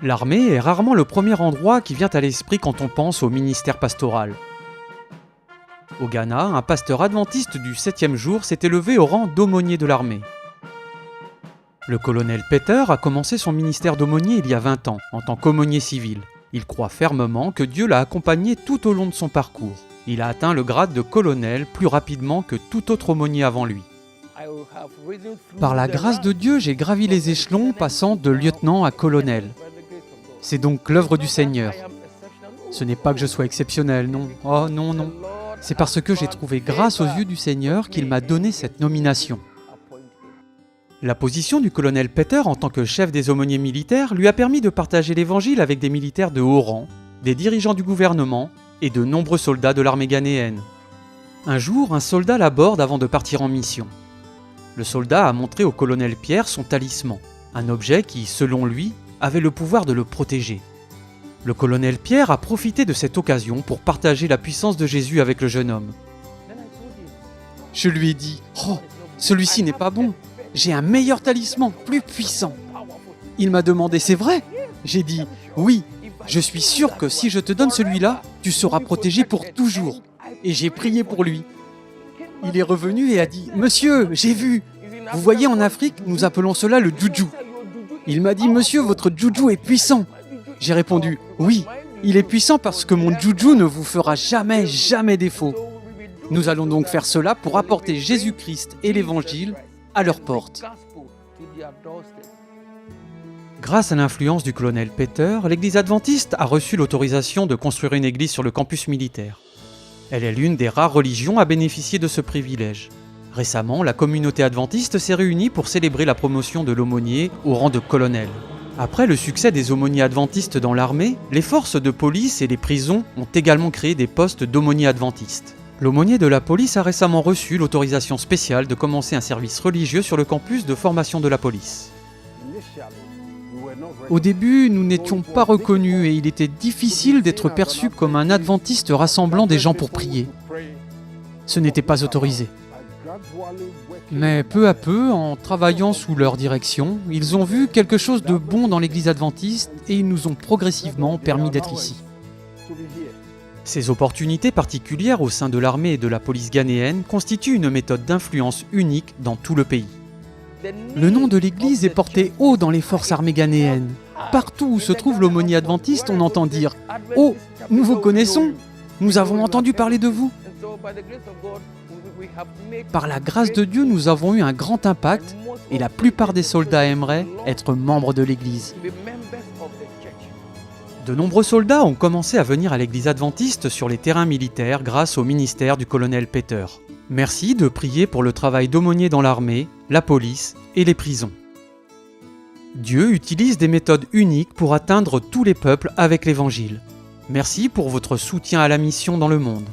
L'armée est rarement le premier endroit qui vient à l'esprit quand on pense au ministère pastoral. Au Ghana, un pasteur adventiste du 7e jour s'est élevé au rang d'aumônier de l'armée. Le colonel Peter a commencé son ministère d'aumônier il y a 20 ans, en tant qu'aumônier civil. Il croit fermement que Dieu l'a accompagné tout au long de son parcours. Il a atteint le grade de colonel plus rapidement que tout autre aumônier avant lui. Par la grâce de Dieu, j'ai gravi les échelons, passant de lieutenant à colonel. C'est donc l'œuvre du Seigneur. Ce n'est pas que je sois exceptionnel, non. Oh non, non. C'est parce que j'ai trouvé grâce aux yeux du Seigneur qu'il m'a donné cette nomination. La position du colonel Peter en tant que chef des aumôniers militaires lui a permis de partager l'évangile avec des militaires de haut rang, des dirigeants du gouvernement et de nombreux soldats de l'armée ghanéenne. Un jour, un soldat l'aborde avant de partir en mission. Le soldat a montré au colonel Pierre son talisman, un objet qui, selon lui, avait le pouvoir de le protéger. Le colonel Pierre a profité de cette occasion pour partager la puissance de Jésus avec le jeune homme. Je lui ai dit « Oh, celui-ci n'est pas bon, j'ai un meilleur talisman, plus puissant !» Il m'a demandé « C'est vrai ?» J'ai dit « Oui, je suis sûr que si je te donne celui-là, tu seras protégé pour toujours. » Et j'ai prié pour lui. Il est revenu et a dit « Monsieur, j'ai vu. Vous voyez, en Afrique, nous appelons cela le juju. » Il m'a dit « Monsieur, votre juju est puissant. » J'ai répondu « Oui, il est puissant parce que mon juju ne vous fera jamais, jamais défaut. Nous allons donc faire cela pour apporter Jésus-Christ et l'Évangile à leur porte. » Grâce à l'influence du colonel Peter, l'église adventiste a reçu l'autorisation de construire une église sur le campus militaire. Elle est l'une des rares religions à bénéficier de ce privilège. Récemment, la communauté adventiste s'est réunie pour célébrer la promotion de l'aumônier au rang de colonel. Après le succès des aumôniers adventistes dans l'armée, les forces de police et les prisons ont également créé des postes d'aumôniers adventistes. L'aumônier de la police a récemment reçu l'autorisation spéciale de commencer un service religieux sur le campus de formation de la police. Au début, nous n'étions pas reconnus et il était difficile d'être perçu comme un adventiste rassemblant des gens pour prier. Ce n'était pas autorisé. Mais peu à peu, en travaillant sous leur direction, ils ont vu quelque chose de bon dans l'église adventiste et ils nous ont progressivement permis d'être ici. Ces opportunités particulières au sein de l'armée et de la police ghanéenne constituent une méthode d'influence unique dans tout le pays. Le nom de l'église est porté haut dans les forces armées ghanéennes. Partout où se trouve l'aumônier adventiste, on entend dire « Oh, nous vous connaissons, nous avons entendu parler de vous ». Par la grâce de Dieu, nous avons eu un grand impact et la plupart des soldats aimeraient être membres de l'église. De nombreux soldats ont commencé à venir à l'église adventiste sur les terrains militaires grâce au ministère du colonel Peter. Merci de prier pour le travail d'aumônier dans l'armée, la police et les prisons. Dieu utilise des méthodes uniques pour atteindre tous les peuples avec l'Évangile. Merci pour votre soutien à la mission dans le monde.